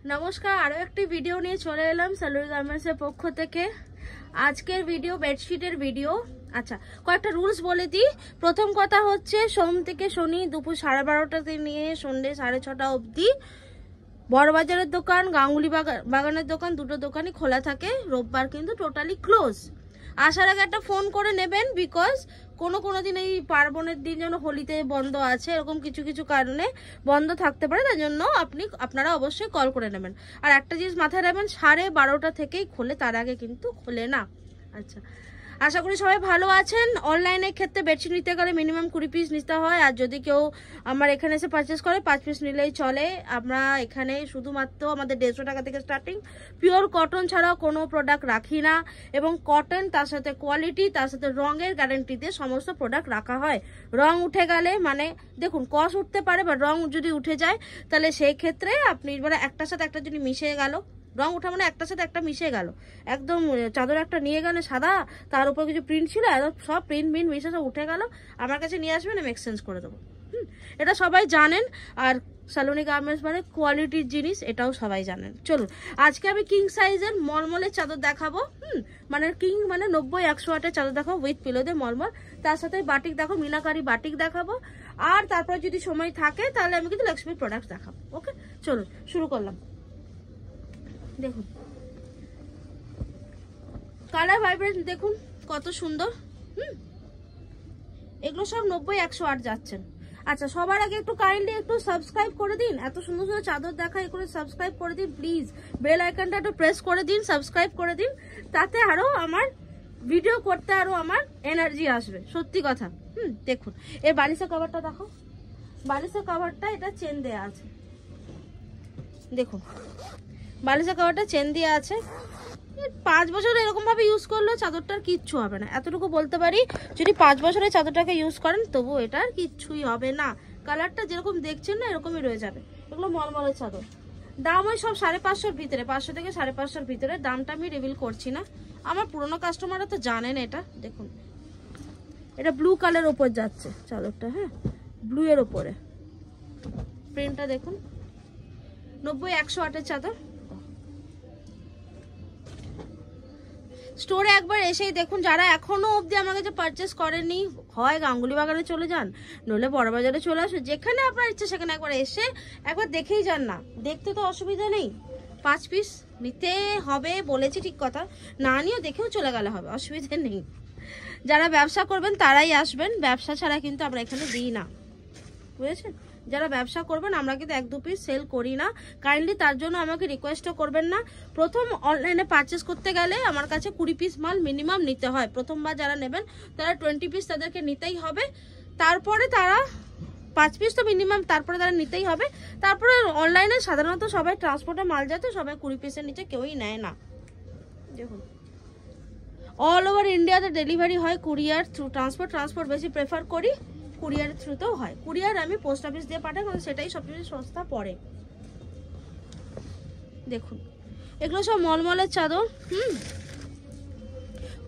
নমস্কার, আরো একটি ভিডিও নিয়ে চলে এলাম সালুরি গার্মেন্টসের পক্ষ থেকে। আজকের ভিডিও বেডশিটের ভিডিও। আচ্ছা, কয়েকটা রুলস বলে দিই। প্রথম কথা হচ্ছে, সোম থেকে শনি দুপুর 12:30 নিয়ে সন্ধ্যে 6:30 অবধি বড়বাজারের দোকান, গাঙ্গুলি বাগানের দোকান, দুটো দোকানই খোলা থাকে। রোববার কিন্তু টোটালি ক্লোজ। আসার আগে একটা ফোন করে নেবেন, বিকজ কোনো দিন এই পার্বণের দিন যেন হোলিতে বন্ধ আছে, এরকম কিছু কিছু কারণে বন্ধ থাকতে পারে, তাই জন্য আপনারা অবশ্যই কল করে নেবেন। আর একটা জিনিস মাথায় রাখবেন, 12:30 থেকেই খোলে, তার আগে কিন্তু খোলে না। আচ্ছা, আশা করি সবাই ভালো আছেন। অনলাইনের ক্ষেত্রে বেডশিট নিতে গেলে মিনিমাম 20 পিস নিতে হয়, আর যদি কেউ আমার এখানে এসে পারচেস করে 5 পিস নিলেই চলে। আমরা এখানে শুধুমাত্র আমাদের 150 টাকা থেকে স্টার্টিং, পিওর কটন ছাড়াও কোনো প্রোডাক্ট রাখি না, এবং কটন তার সাথে কোয়ালিটি তার সাথে রঙের গ্যারান্টি দিয়ে সমস্ত প্রোডাক্ট রাখা হয়। রং উঠে গেলে, মানে দেখুন কস উঠতে পারে, বা রং যদি উঠে যায় তাহলে সেই ক্ষেত্রে আপনি মানে একটার সাথে একটা যদি মিশে গেল, রং ওঠা মানে একটার সাথে একটা মিশে গেল, একদম চাদর একটা নিয়ে গেলে সাদা, তার উপর কিছু প্রিন্ট ছিল, সব প্রিন্ট মিশে সব উঠে গেল, আমার কাছে নিয়ে আসবেন, আমি এক্সচেঞ্জ করে দেবো। এটা সবাই জানেন। আর সালুনি গার্মেন্টস মানে কোয়ালিটির জিনিস, এটাও সবাই জানেন। চলুন, আজকে আমি কিং সাইজের মলমলের চাদর দেখাবো। মানে কিং মানে 90-108 চাদর দেখাবো উইথ পিলো দিয়ে মলমল, তার সাথে বাটিক দেখাবো, মিনাকারি বাটিক দেখাবো, আর তারপর যদি সময় থাকে তাহলে আমি কিন্তু লক্ষ্মীর প্রোডাক্ট দেখাবো। ওকে, চলুন শুরু করলাম। দেখুন কালার ভাইব্রেন্ট, দেখুন কত সুন্দর। এগুলো সব 90-108 যাচ্ছেন। আচ্ছা, সবার আগে একটু কাইন্ডলি একটু সাবস্ক্রাইব করে দিন। এত সুন্দর সুন্দর চাদর দেখা, এগুলো সাবস্ক্রাইব করে দিন প্লিজ। বেল আইকনটা একটু প্রেস করে দিন, সাবস্ক্রাইব করে দিন, তাতে আরো আমার ভিডিও করতে আরো আমার এনার্জি আসবে, সত্যি কথা। দেখুন এই বালিশের কভারটা দেখো, বালিশের কভারটা এটা চেন দেয়া আছে, দেখুন বালিশের কভারটা চেন দেওয়া আছে। 5 বছর এরকম ভাবে ইউজ করলেও চাদরটার কিচ্ছু হবে না, এতটুকু বলতে পারি। যদি 5 বছরের চাদরটাকে ইউজ করেন তবু এটার কিচ্ছুই হবে না। কালারটা যেরকম দেখছেন না এরকমই রয়ে যাবে। এগুলো মলমলের চাদর, দাম ওই সব 550-র ভিতরে, 500 থেকে 550-র ভিতরে। দামটা আমি রিভিল করছি না, আমার পুরোনো কাস্টমাররা তো জানেন এটা। দেখুন এটা ব্লু কালার ওপর যাচ্ছে চাদরটা, হ্যাঁ ব্লু এর ওপরে প্রিন্টটা দেখুন। 90-108-এর চাদর। স্টোরে একবার এসেই দেখুন, যারা এখনো অবধি আমার কাছে পারচেস করেননি, হয় গাঙ্গুলি বাগানে চলে যান, নইলে বড়বাজারে চলে আসুন, যেখানে আপনার ইচ্ছে সেখানে একবার এসে একবার দেখেই যান না। দেখতে তো অসুবিধা নেই, 5 পিস নিতে হবে বলেছি ঠিক কথা, না নিয়েও দেখেও চলে গেলে হবে, অসুবিধা নেই। যারা ব্যবসা করবেন তারাই আসবেন, ব্যবসা ছাড়া কিন্তু আমরা এখানে দিই না, বুঝেছেন? যারা ব্যবসা করবেন আমরা কিন্তু 1-2 পিস সেল করি না। কাইন্ডলি তার জন্য আমাকে রিকোয়েস্টও করবেন না। প্রথম অনলাইনে পারচেস করতে গেলে আমার কাছে 20 পিস মাল মিনিমাম নিতে হয়। প্রথমবার যারা নেবেন তারা 20 পিস তাদেরকে নিতেই হবে, তারপরে তারা 5 পিস তো মিনিমাম তারপরে তারা নিতেই হবে। তারপরে অনলাইনে সাধারণত সবাই ট্রান্সপোর্টে মাল যায়, তো সবাই 20 পিসের নিচে কেউই নেয় না। দেখুন অল ওভার ইন্ডিয়াতে ডেলিভারি হয় কুরিয়ার থ্রু। ট্রান্সপোর্ট বেশি প্রেফার করি, কুরিয়ার থ্রুতেও হয়। কুরিয়ার আমি পোস্ট অফিস দিয়ে পাঠাই, কারণ সেটাই সবচেয়ে সস্তা পড়ে। দেখুন এগুলো সব মলমলের চাদর।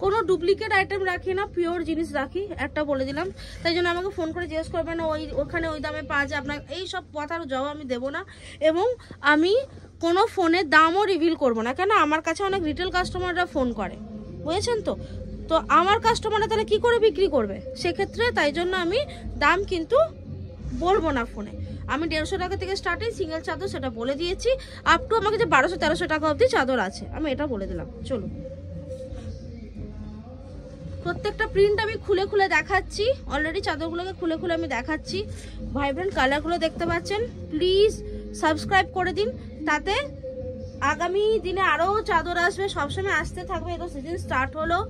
কোনো ডুপ্লিকেট আইটেম রাখি না, পিওর জিনিস রাখি, একটা বলে দিলাম। তাই জন্য আমাকে ফোন করে জিজ্ঞেস করবেন না ওখানে ওই দামে পাওয়া যায়, আপনার এই সব কথার জবাব আমি দেবো না। এবং আমি কোনো ফোনের দামও রিভিল করবো না, কেন আমার কাছে অনেক রিটেল কাস্টমাররা ফোন করে, বুঝেছেন তো? তো আমার কাস্টমাররা তাহলে কি করে বিক্রি করবে সেক্ষেত্রে, তাই জন্য আমি দাম কিন্তু বলবো না ফোনে। আমি 150 টাকা থেকে স্টার্টিং সিঙ্গেল চাদর সেটা বলে দিয়েছি, আপ টু আমাকে যে 1200-1300 টাকা অবধি চাদর আছে, আমি এটা বলে দিলাম। চলুন প্রত্যেকটা প্রিন্ট আমি খুলে খুলে দেখাচ্ছি, অলরেডি চাদরগুলোকে খুলে খুলে আমি দেখাচ্ছি। ভাইব্রেন্ট কালারগুলো দেখতে পাচ্ছেন, প্লিজ সাবস্ক্রাইব করে দিন, তাতে আগামী দিনে আরও চাদর আসবে, সবসময় আসতে থাকবে। এটা সিজন স্টার্ট হলো,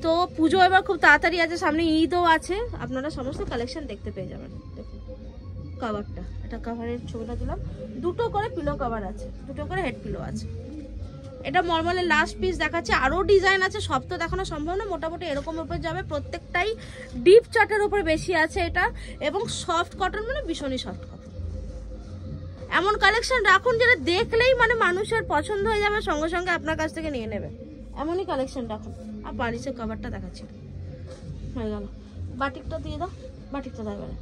তো পুজো এবার খুব তাড়াতাড়ি আছে, সামনে ঈদও আছে, আপনারা সমস্ত কালেকশন দেখতে পেয়ে যাবেন। দেখুন কভারটা, এটা কভারের ছবিটা দিলাম, দুটো করে পিলো কভার আছে, দুটো করে হেড পিলো আছে। এটা মলমলের লাস্ট পিস দেখাচ্ছে, আরও ডিজাইন আছে, সব তো দেখানো সম্ভব না, মোটামুটি এরকম উপরে যাবে। প্রত্যেকটাই ডিপ চার্টের উপর বেশি আছে এটা, এবং সফট কটন, মানে ভীষণই সফট কটন। এমন কালেকশন রাখুন যেটা দেখলেই মানে মানুষের পছন্দ হয়ে যাবে, সঙ্গে সঙ্গে আপনার কাছ থেকে নিয়ে নেবে, এমনই কালেকশন রাখুন। আর বালিশের কভারটা দেখাচ্ছি, হয়ে গেল। বাটিকটা দিয়ে দাও, বাটিকটা দাও, এবারে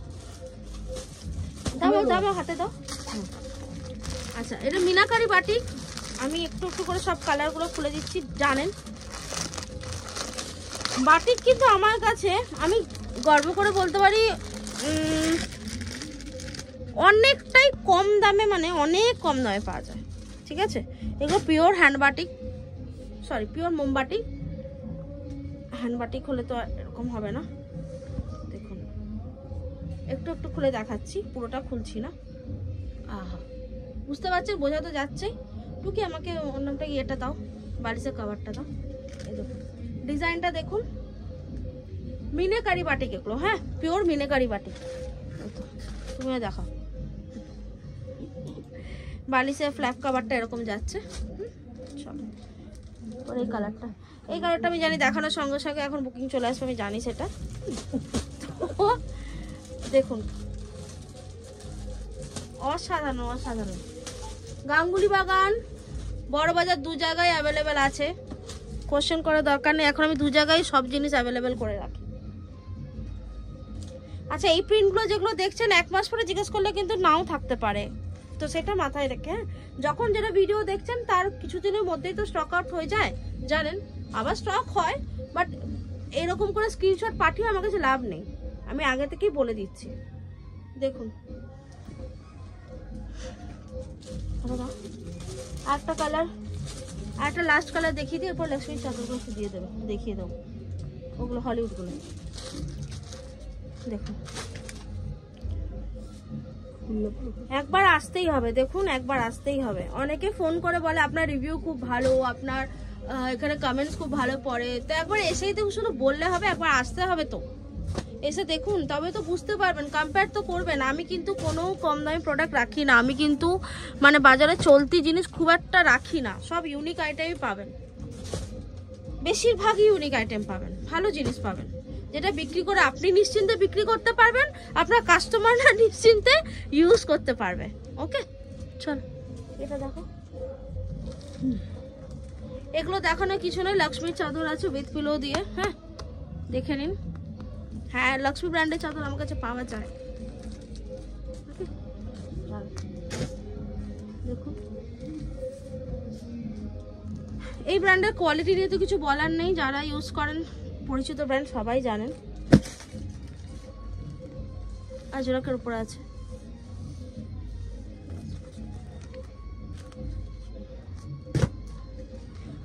দাও দাও হাতে দাও। আচ্ছা, এটা মিনাকারি বাটিক। আমি একটু একটু করে সব কালারগুলো খুলে দিচ্ছি। জানেন বাটিক কিন্তু আমার কাছে, আমি গর্ব করে বলতে পারি, অনেকটাই কম দামে, মানে অনেক কম দামে পাওয়া যায়। ঠিক আছে, এগুলো pure hand batik, sorry pure মোমবাটিক। হ্যান্ড বাটিক হলে তো এরকম হবে না। দেখুন একটু একটু খুলে দেখাচ্ছি, পুরোটা খুলছি না। আহা, বুঝতে পারছেন, বোঝা তো যাচ্ছেই। টুকি আমাকে অন্যটা ইয়েটা দাও, বালিশের কভারটা দাও। এই দেখুন ডিজাইনটা দেখুন, মিনাকারি বাটিক এগুলো। হ্যাঁ, পিওর মিনাকারি বাটিক। তুমি দেখাও, বালিশের ফ্ল্যাপ কভারটা এরকম যাচ্ছে। চলো এই কালারটা, এই কালারটা আমি জানি দেখানোর সঙ্গে সঙ্গে এখন বুকিং চলে আসবে, আমি জানি সেটা। দেখুন অসাধারণ অসাধারণ। গাঙ্গুলি বাগান, বড়বাজার, দু জায়গায় অ্যাভেলেবেল আছে, কোশ্চেন করার দরকার নেই। এখন আমি দু জায়গায় সব জিনিস অ্যাভেলেবেল করে রাখি। আচ্ছা, এই প্রিন্টগুলো যেগুলো দেখছেন 1 মাস পরে জিজ্ঞেস করলে কিন্তু নাও থাকতে পারে, তো সেটা মাথায় রেখে। হ্যাঁ, যখন যেটা ভিডিও দেখছেন তার কিছুদিনের মধ্যেই তো স্টক আউট হয়ে যায়, জানেন। আবার স্টক হয়, বাট এরকম করে স্ক্রিনশট পাঠিয়ে আমার কাছে লাভ নেই, আমি আগে থেকেই বলে দিচ্ছি। দেখুন একটা কালার, একটা লাস্ট কালার দেখিয়ে দিই, এরপর লক্ষ্মীর চাদরগুলো দিয়ে দেবো, দেখিয়ে দেবো ওগুলো হলিউডগুলো। দেখুন একবার আসতেই হবে, দেখুন একবার আসতেই হবে। অনেকে ফোন করে বলে আপনার রিভিউ খুব ভালো, আপনার এখানে কমেন্টস খুব ভালো পড়ে, তো একবার এসেই দেখুন, শুধু বললে হবে, একবার আসতে হবে। তো এসে দেখুন, তবে তো বুঝতে পারবেন, কম্পেয়ার তো করবেন। আমি কিন্তু কোনো কম দামি প্রোডাক্ট রাখি না, আমি কিন্তু মানে বাজারে চলতি জিনিস খুব একটা রাখি না, সব ইউনিক আইটেমই পাবেন, বেশিরভাগই ইউনিক আইটেম পাবেন, ভালো জিনিস পাবেন, যেটা বিক্রি করে আপনি নিশ্চিন্তে বিক্রি করতে পারবেন, আপনার কাস্টমাররা নিশ্চিন্তে ইউজ করতে পারবে। ওকে, চল এটা দেখো। এগুলো দেখানোর কিছু নয়, লক্ষ্মীর চাদর আছে উইথ পিলো দিয়ে। হ্যাঁ দেখে নিন। হ্যাঁ, লক্ষ্মী ব্র্যান্ডের চাদর আমার কাছে পাওয়া যায়। দেখুন এই ব্র্যান্ডের কোয়ালিটি নিয়ে তো কিছু বলার নেই, যারা ইউজ করেন পরিচিত ব্র্যান্ড সবাই জানেন। আজরাকের উপরে আছে।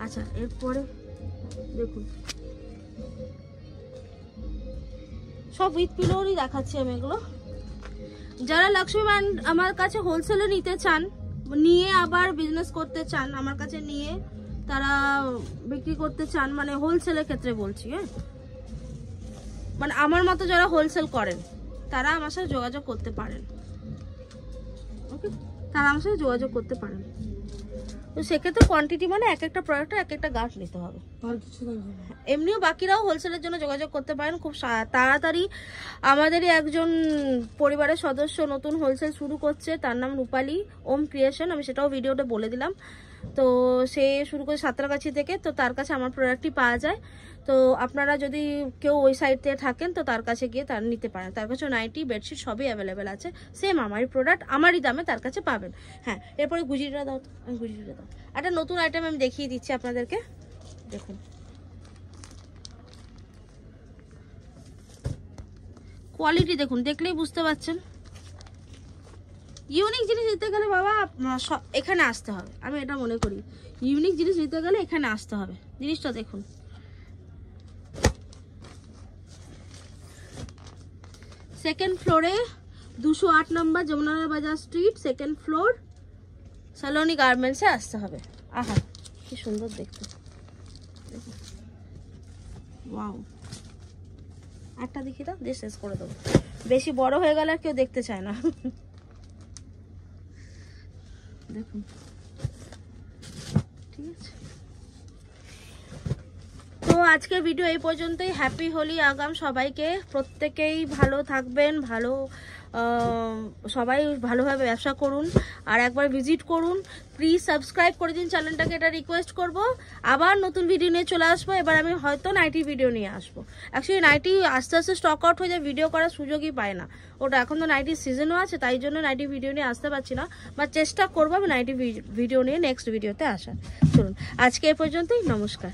আচ্ছা, এরপরে দেখুন সব উইথ পিলোরই দেখাচ্ছি আমি এগুলো। যারা লক্ষ্মী ব্র্যান্ড আমার কাছে হোলসেলে নিতে চান, নিয়ে আবার বিজনেস করতে চান, আমার কাছে নিয়ে তারা বিক্রি করতে চান, মানে হোলসেলের ক্ষেত্রে বলছি। হ্যাঁ, মানে আমার মতো যারা হোলসেল করেন তারা আমার সাথে যোগাযোগ করতে পারেন। ওকে, তারা আমার সাথে যোগাযোগ করতে পারেন। তো সেক্ষেত্রে কোয়ান্টিটি মানে এক একটা প্রোডাক্টে এক একটা গাছ নিতে হবে। এমনিও বাকিরাও হোলসেলের জন্য যোগাযোগ করতে পারেন খুব তাড়াতাড়ি। আমাদেরই একজন পরিবারের সদস্য নতুন হোলসেল শুরু করছে, তার নাম রূপালী ওম ক্রিয়েশন, আমি সেটাও ভিডিওতে বলে দিলাম। তো সে শুরু করে সাঁতরাগাছি থেকে, তো তার কাছে আমার প্রোডাক্টই পাওয়া যায়। তো আপনারা যদি কেউ ওই সাইডে থাকেন তো তার কাছে গিয়ে তার নিতে পারেন। তার কাছে নাইটি, বেডশিট সবই অ্যাভেলেবেল আছে, সেম আমারই প্রোডাক্ট, আমারই দামে তার কাছে পাবেন। হ্যাঁ, এরপরে গুজিটা দাও, আমি গুজিটা দাও। একটা নতুন আইটেম আমি দেখিয়ে দিচ্ছি আপনাদেরকে। দেখুন কোয়ালিটি দেখুন, দেখলেই বুঝতে পারছেন। ইউনিক জিনিস নিতে গেলে বাবা এখানে আসতে হবে, আমি এটা মনে করি। ইউনিক জিনিস নিতে গেলে এখানে আসতে হবে। জিনিসটা দেখুন, সেকেন্ড ফ্লোরে 208 নম্বর যমুনানগর বাজার স্ট্রিট, সেকেন্ড ফ্লোর, সালোনি গার্মেন্টসে আসতে হবে। আহা কি সুন্দর দেখতে, ওয়াও। একটা দেখি দাও, দিয়ে শেষ করে দেবো, বেশি বড় হয়ে গেলে আর কেউ দেখতে চায় না। দেখুন ঠিক আছে, তো আজকের ভিডিও এই পর্যন্তই। হ্যাপি হোলি আগাম সবাইকে, প্রত্যেকেই ভালো থাকবেন, সবাই ভালোভাবে ব্যবসা করুন, আর একবার ভিজিট করুন। প্লিজ সাবস্ক্রাইব করে দিন চ্যানেলটাকে, এটা রিকোয়েস্ট করব। আবার নতুন ভিডিও নিয়ে চলে আসবো। এবার আমি হয়তো নাইটি ভিডিও নিয়ে আসবো। অ্যাকচুয়ালি নাইটি আস্তে আস্তে স্টক আউট হয়ে যায়, ভিডিও করার সুযোগই পায় না ওটা। এখন তো নাইটির সিজনও আছে, তাই জন্য নাইটি ভিডিও নিয়ে আসতে পারছি না, বা চেষ্টা করবো আমি নাইটি ভিডিও নিয়ে নেক্সট ভিডিওতে আসার। চলুন আজকে এ পর্যন্তই, নমস্কার।